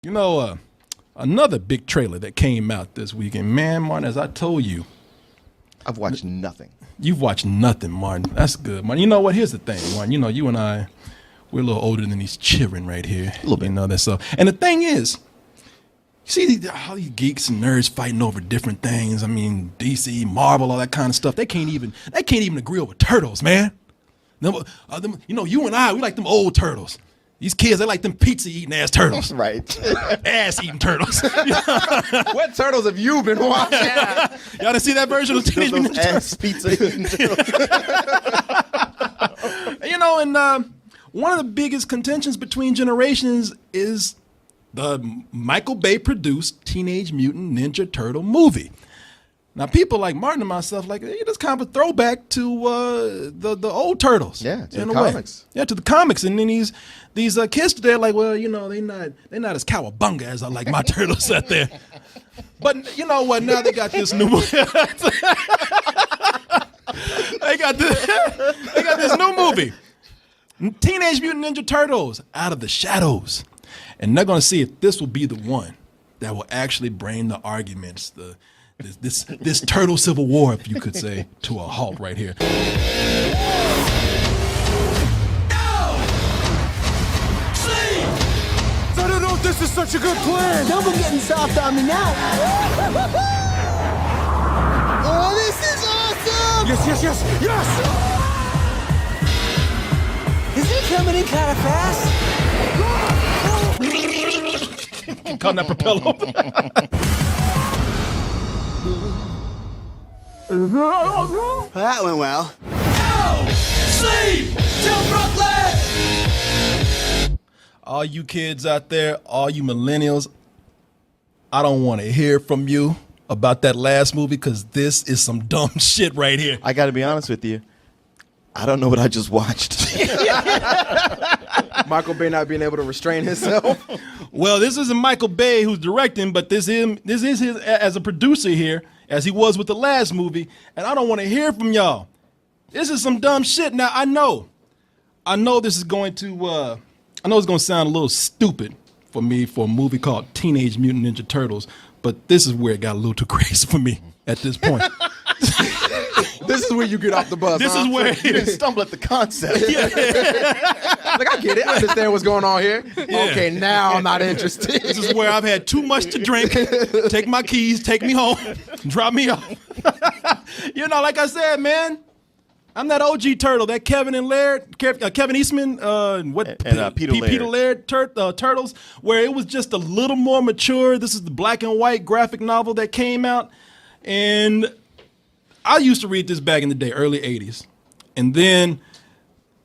You know, another big trailer that came out this weekend. Man, Martin, as I told you. I've watched nothing. You've watched nothing, Martin. That's good, Martin. You know what? Here's the thing, Martin. You know, you and I, we're a little older than these children right here. A little bit. You know that stuff. And the thing is, you see all these geeks and nerds fighting over different things. I mean, DC, Marvel, all that kind of stuff. They can't even agree over turtles, man. You know, you and I, we like them old turtles. These kids, they like them pizza-eating ass turtles. Right. Ass-eating turtles. What turtles have you been watching? Y'all didn't see that version of Teenage Mutant Ninja Turtles? Ass pizza eating turtles. You know, and one of the biggest contentions between generations is the Michael Bay produced Teenage Mutant Ninja Turtle movie. Now, people like Martin and myself, like, it's kind of a throwback to the old Turtles. Yeah, to in the a way. comics. Yeah, to the comics. And then these kids today are like, well, you know, they're not as cowabunga as I like my turtles out there. But you know what? Now they got this new movie. They got this new movie, Teenage Mutant Ninja Turtles: Out of the Shadows, and they're gonna see if this will be the one that will actually bring the arguments, this turtle civil war, if you could say, to a halt right here. I don't know if this is such a good plan. Don't be getting soft on me now. Oh, this is awesome! Yes! Is he coming in kind of fast? Caught that propeller. Well, that went well. All you kids out there, all you millennials, I don't want to hear from you about that last movie because this is some dumb shit right here. I got to be honest with you. I don't know what I just watched. Michael Bay not being able to restrain himself. Well, this isn't Michael Bay who's directing, but this is his as a producer here, as he was with the last movie, and I don't want to hear from y'all. This is some dumb shit. Now, I know this is going to, I know it's going to sound a little stupid for me for a movie called Teenage Mutant Ninja Turtles, but this is where it got a little too crazy for me at this point. This is where you get off the bus. This is where You didn't stumble at the concept. Like, I get it. I understand what's going on here. Yeah. Okay, now I'm not interested. This is where I've had too much to drink. Take my keys, take me home, drop me off. You know, like I said, man, I'm that OG turtle, that Kevin Eastman, Peter Laird Turtles, where it was just a little more mature. This is the black and white graphic novel that came out, and I used to read this back in the day, early 80s, and then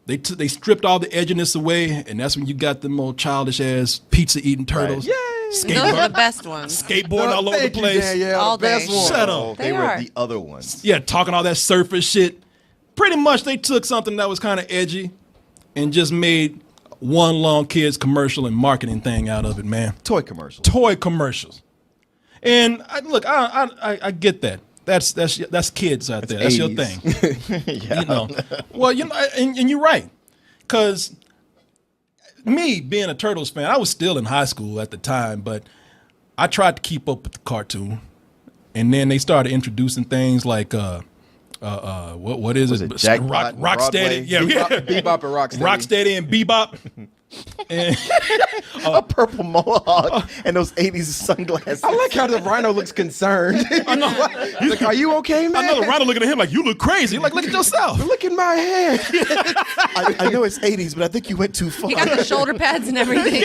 they stripped all the edginess away, and that's when you got them old childish ass pizza eating turtles. Yay! Those are the best ones. Skateboarding all over the Thank you, place. Danielle, All the best day. one. Shut up. Oh, they They were are. the other ones. Yeah, talking all that surfer shit. Pretty much they took something that was kind of edgy and just made one long kids commercial and marketing thing out of it, man. Toy commercials. Toy commercials. And I get that. That's kids out there. That's your 80s. thing. Yeah. You know. Well, you know, and you're right. Cause me being a Turtles fan, I was still in high school at the time, but I tried to keep up with the cartoon. And then they started introducing things like what is Was it? it Jackpot, Rocksteady. Broadway? Yeah, Bebop and Rocksteady. Rocksteady and Bebop. And A purple mohawk and those 80s sunglasses. I like how the rhino looks concerned. I know. He's like, are you okay, man? I know the Rhino looking at him like, you look crazy. Like, look at yourself. Look at my hair. I know it's 80s, but I think you went too far. You got the shoulder pads and everything.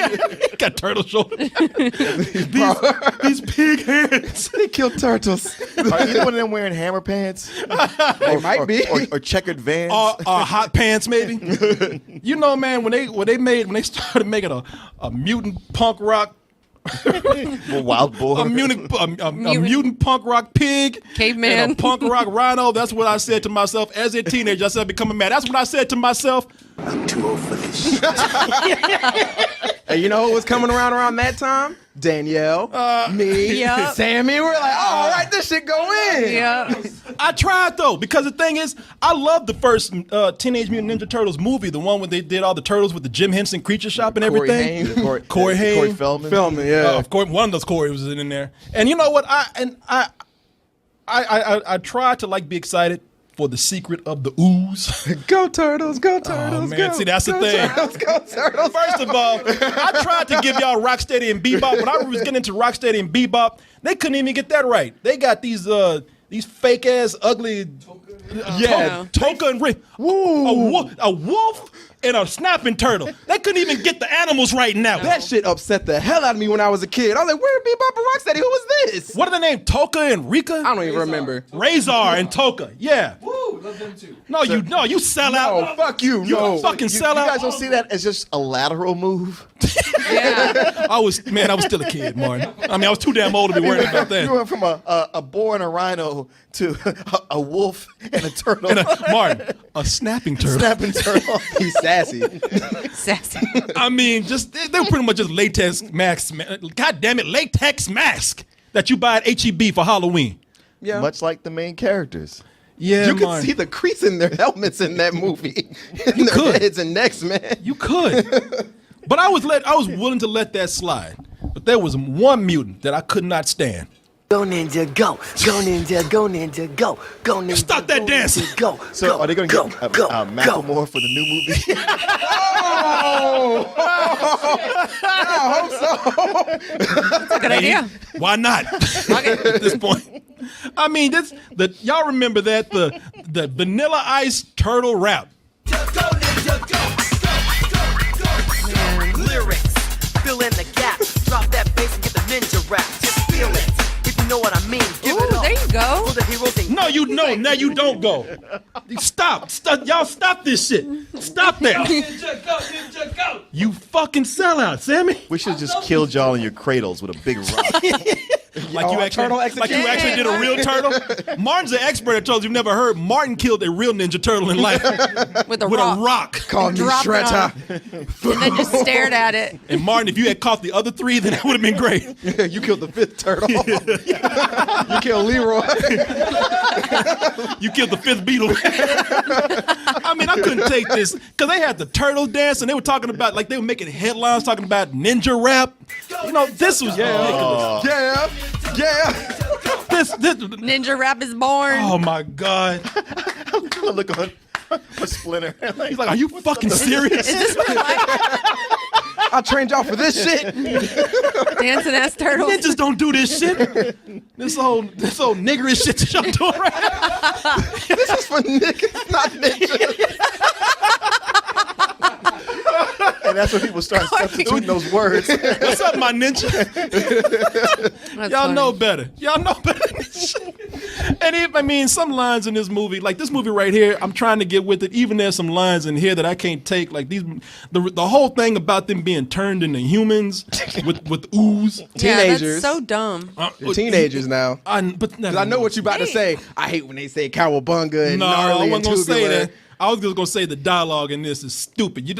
He got turtle shoulders. these big hands. They killed turtles. Are either one of them wearing hammer pants? They might be. Or checkered vans? Or hot pants, maybe. You know, man, when they started making a mutant punk rock, Or wild boar? a mutant punk rock pig, Caveman. and a punk rock rhino. That's what I said to myself as a teenager. I said, becoming mad. That's what I said to myself. I'm too old for this. And you know who was coming around that time? Danielle, me, Yep. Sammy. We're like, oh, all right, this shit go in. Yeah. I tried though, because the thing is, I love the first Teenage Mutant Ninja Turtles movie, the one where they did all the turtles with the Jim Henson Creature Shop and Corey everything. Haim. Corey Corey Haim. Feldman. Feldman, yeah. Of course, one of those Corey was in there. And you know what? I tried to like be excited for the secret of the ooze. Go Turtles, go Turtles, Oh man, go. see that's the Go thing. Turtles, go Turtles. First of all, I tried to give y'all Rocksteady and Bebop. When I was getting into Rocksteady and Bebop, they couldn't even get that right. They got these fake ass ugly Toka and Rick. A wolf and a snapping turtle. They couldn't even get the animals right now. That shit upset the hell out of me when I was a kid. I was like, where Bebop and Rocksteady? Who was this? What are the names? Toka and Rika? I don't even remember. Razor and Toka. Yeah. Woo, love them too. No, you sell out. Oh, fuck you. You No. fucking You sell guys out. don't see that as just a lateral move? Yeah. I was still a kid, Martin. I mean, I was too damn old to be worried about You that. went from a boar and a rhino to a wolf and a turtle. Martin, a snapping turtle. Snapping turtle. He's sassy. Sassy. I mean, they were pretty much just latex masks. God damn it, latex mask that you buy at HEB for Halloween. Yeah. Much like the main characters. Yeah, You can Martin. see the crease in their helmets in that movie. In their could. heads and necks, man. You could. But I was willing to let that slide. But there was one mutant that I could not stand. Go ninja, go. Go ninja, go ninja, go. Go ninja. Stop that go dancing. ninja, Go. So go, are they going to get go, Macklemore for the new movie? That's a good idea. Why not? At this point. I mean, y'all remember that the Vanilla Ice turtle rap. Lyrics, fill in the gaps, drop that bass and get the ninja rap. Just feel it, if you know what I mean. Give Ooh, it up there you go. for the heroes and No, you know. Now you don't go. Stop. Y'all stop this shit. Stop that. Ninja go, ninja go. You fucking sellout, Sammy. We should have just killed y'all in your cradles with a big rock. Like you actually did a real turtle. Martin's an expert at turtles. You've never heard. Martin killed a real Ninja Turtle in life With a with rock. a rock. Call me Drop it Shredder. And then just stared at it. And Martin, if you had caught the other three, then that would have been great. You killed the fifth turtle. You killed Leroy. You killed the fifth beetle. I mean, I couldn't take this because they had the turtles dance and they were talking about, like, they were making headlines talking about ninja rap. You know, this was ridiculous. Yeah. This, Ninja rap is born. oh my God. Look on Splinter. He's like, are you fucking serious? Is this real life? I trained y'all for this shit. Dancing ass turtles. Ninjas don't do this shit. This whole niggerish shit that y'all doing right now. This is for niggas, not ninjas. And that's when people start substituting those words. What's up, my ninja? That's Y'all funny. know better. Y'all know better than this shit. And I mean, some lines in this movie, like this movie right here, I'm trying to get with it. Even there's some lines in here that I can't take. Like the whole thing about them being turned into humans with ooze. Yeah, Teenagers. that's so dumb. You're teenagers now. But 'Cause I know what you're about to say. I hate when they say cowabunga and No, I gnarly and wasn't gonna say tubular. that. I was just gonna say the dialogue in this is stupid. You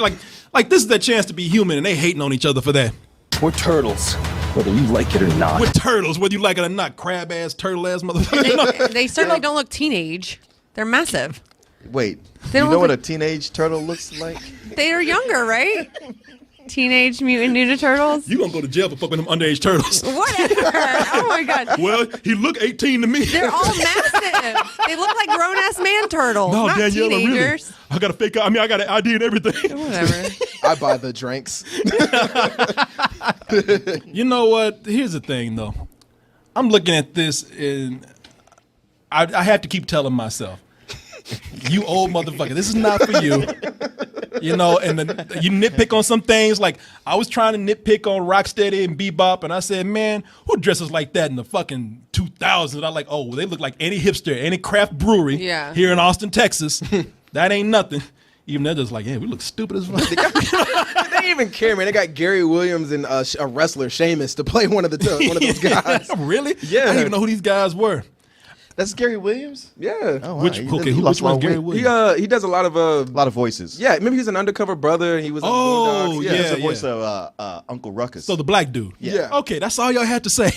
like this is their chance to be human, and they hating on each other for that. We're turtles, whether you like it or not. We're turtles, whether you like it or not. Crab ass, turtle ass motherfucker. They certainly don't look teenage. They're massive. Wait, They you don't know look what like- a teenage turtle looks like? They are younger, right? Teenage Mutant Ninja Turtles. You gonna go to jail for fucking them underage turtles? Whatever. Oh my God. Well, he looked 18 to me. They're all massive. They look like grown ass man turtles, no, not Daniela, teenagers. really. I got a fake. I mean, I got an ID and everything. Whatever. I buy the drinks. You know what? Here's the thing, though. I'm looking at this, and I have to keep telling myself, you old motherfucker, this is not for you. You know, and you nitpick on some things. Like, I was trying to nitpick on Rocksteady and Bebop, and I said, man, who dresses like that in the fucking 2000s? I'm like, oh, well, they look like any hipster, any craft brewery here in Austin, Texas. That ain't nothing. Even they're just like, yeah, we look stupid as fuck. They didn't even care, man. They got Gary Williams and a wrestler, Sheamus, to play one of those guys. Really? Yeah. I didn't even know who these guys were. That's Gary Williams? Yeah. Oh, wow. Which He which lost a lot one's of Gary weight. Williams? He does a lot of A lot of voices. yeah. Maybe he's an undercover brother. And he was. On Oh, Boondocks. yeah. He's the voice of Uncle Ruckus. So the black dude. Yeah. Okay, that's all y'all had to say.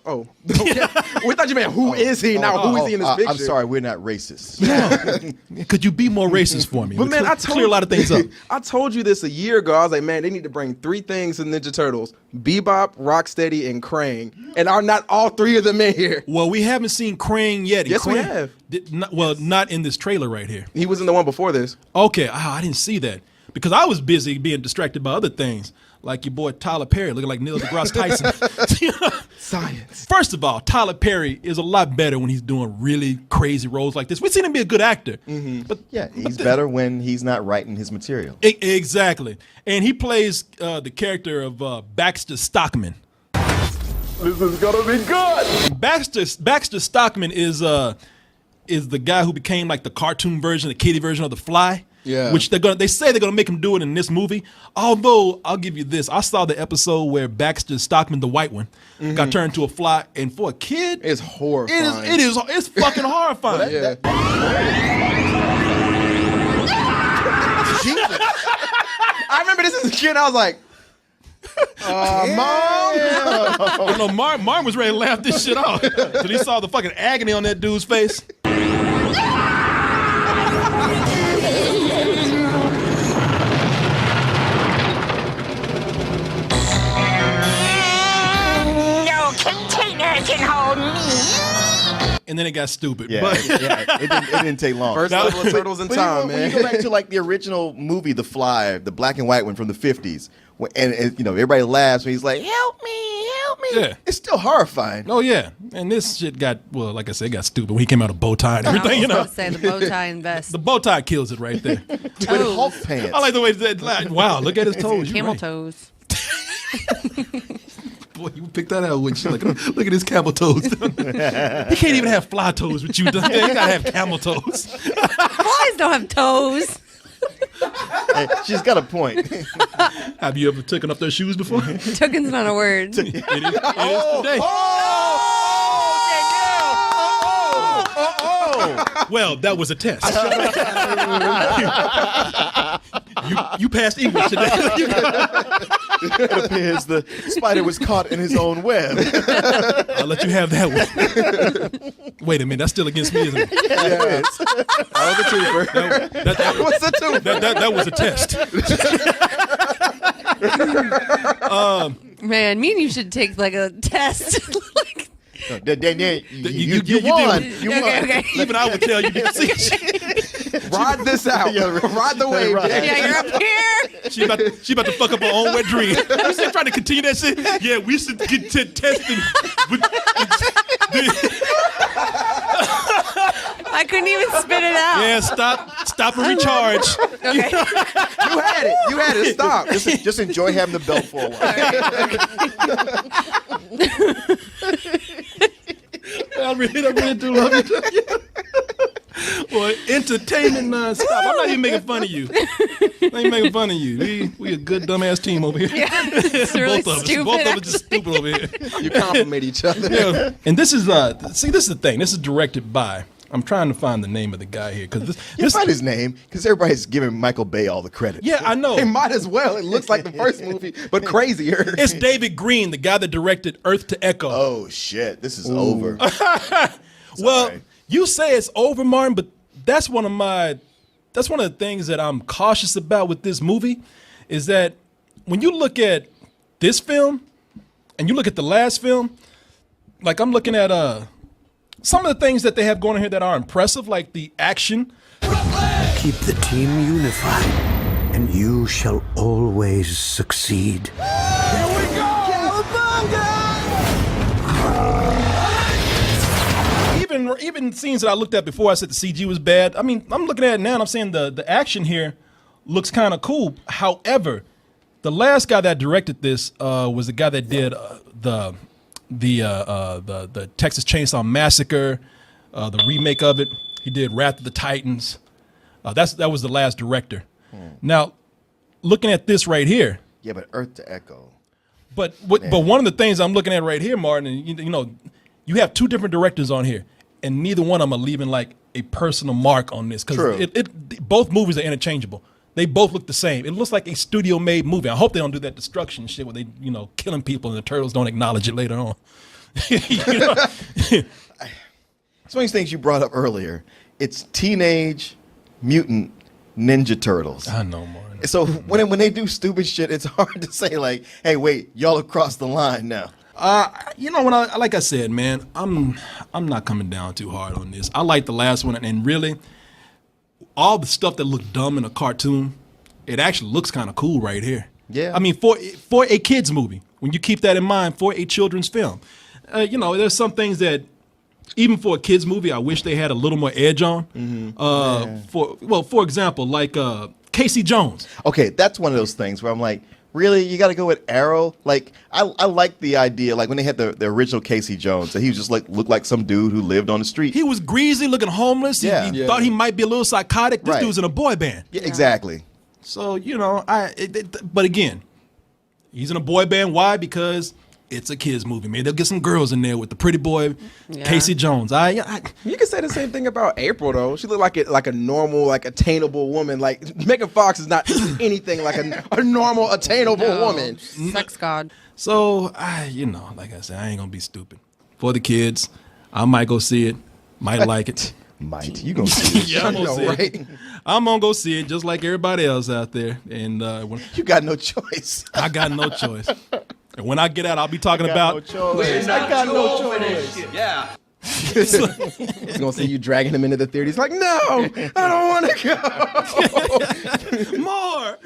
Oh, okay. We thought you meant who is he now? Who is he in this picture? I'm sorry, we're not racist. Could you be more racist for me? But man, I clear a lot of things up. I told you this a year ago. I was like, man, they need to bring 3 things to Ninja Turtles: Bebop, Rocksteady, and Krang. And are not all 3 of them in here? Well, we haven't seen Krang yet. Yes, we Krang have. Not in this trailer right here. He was in the one before this. Okay, I didn't see that because I was busy being distracted by other things, like your boy Tyler Perry looking like Neil deGrasse Tyson. Science. First of all, Tyler Perry is a lot better when he's doing really crazy roles like this. We've seen him be a good actor, but Yeah, he's better when he's not writing his material. Exactly, and he plays the character of Baxter Stockman. This is gonna be good. Baxter Stockman is the guy who became like the cartoon version, the kiddie version of The Fly. Yeah. Which they say they're gonna make him do it in this movie. Although I'll give you this, I saw the episode where Baxter Stockman, the white one, got turned to a fly, and for a kid, It's horrifying. it's fucking horrifying. Yeah. I remember this as a kid. I was like, Mom. I know Martin was ready to laugh this shit off until he saw the fucking agony on that dude's face. No container can hold me. And then it got stupid. Yeah, But it didn't take long. First level of Turtles in But time, when man. you go back to like the original movie, The Fly, the black and white one from the 50s, and everybody laughs when he's like, "Help me, help me!" Yeah. It's still horrifying. oh yeah, and this shit got like I said, it got stupid when he came out of bow tie and everything. I was gonna say the bow tie and vest. The bow tie kills it right there. With Oh. Hulk pants. I like the way that. Like, wow, look at his toes. You're Camel right. toes. Boy, you picked that out, wouldn't you? Look at his camel toes. He can't even have fly toes with you. You gotta have camel toes. Flies don't have toes. Hey, she's got a point. Have you ever taken off their shoes before? Tooken's not a word. It is today. Well, that was a test. you passed English today. It appears the spider was caught in his own web. I'll let you have that one. Wait a minute, that's still against me, isn't it? Yeah. That was a twofer. What's the twofer? That was a test. Man, me and you should take like a test. Like, You won. did. You okay, won. okay. Even I would tell you didn't see shit. Ride this out. Yeah, Ride the wave. right. Dad. Yeah, you're up here. She about to fuck up her own wet dream. You still trying to continue that shit? Yeah, we should get to testing. I couldn't even spit it out. Yeah, stop and recharge. Okay. You had it. You had it. Stop. Just enjoy having the belt for a while. I really do love you. Boy, entertainment nonstop. I'm not even making fun of you. I'm not even making fun of you. We a good dumbass team over here. Yeah, it's really Both of us. stupid. Both of us just stupid over here. You compliment each other. Yeah. And this is this is the thing. This is directed by. I'm trying to find the name of the guy here because You find his name because everybody's giving Michael Bay all the credit. Yeah, I know. They might as well. It looks like the first movie, but crazier. It's David Green, the guy that directed Earth to Echo. Oh shit, this is over. Well, Sorry. you say it's over, Martin, but that's one of the things that I'm cautious about with this movie is that when you look at this film and you look at the last film, like I'm looking at some of the things that they have going on here that are impressive, like the action. Keep the team unified, and you shall always succeed. Even scenes that I looked at before I said the CG was bad. I mean, I'm looking at it now and I'm saying the action here looks kind of cool. However, the last guy that directed this was the guy that did the Texas Chainsaw Massacre, the remake of it. He did Wrath of the Titans. That was the last director. Now, looking at this right here. Yeah, but Earth to Echo. But one of the things I'm looking at right here, Martin, and you know, you have two different directors on here. and neither one of them are leaving like a personal mark on this True. because both movies are interchangeable. They both look the same. It looks like a studio-made movie. I hope they don't do that destruction shit where they, killing people and the turtles don't acknowledge it later on. It's one of these things you brought up earlier. It's Teenage Mutant Ninja Turtles. I know more. So when they do stupid shit, it's hard to say like, hey, wait, y'all have crossed the line now. Like I said, man, I'm not coming down too hard on this. I like the last one, and really, all the stuff that looked dumb in a cartoon, it actually looks kind of cool right here. Yeah. I mean, for a kids movie, when you keep that in mind, for a children's film, there's some things that even for a kids movie, I wish they had a little more edge on. For example, like Casey Jones. Okay, that's one of those things where I'm like, really, you got to go with Arrow? Like, I like the idea, like when they had the original Casey Jones, that he was just like looked like some dude who lived on the street. He was greasy, looking homeless. Yeah. He thought he might be a little psychotic. This Right. dude's in a boy band. Yeah, exactly. So, but again, he's in a boy band. Why? Because it's a kids movie. Maybe they'll get some girls in there with the pretty boy, Casey Jones. You can say the same thing about April, though. She looked like a normal, like attainable woman. Like Megan Fox is not anything like a normal, attainable woman. Sex god. So, like I said, I ain't gonna be stupid. For the kids, I might go see it. Might like it. Might. You gonna see it. Yeah, I'm gonna know, see right? it. I'm gonna go see it just like everybody else out there. And You got no choice. I got no choice. And when I get out, I'll be talking I about. got no choice. Yeah. He's gonna see you dragging him into the theater. He's like, no, I don't want to go. More.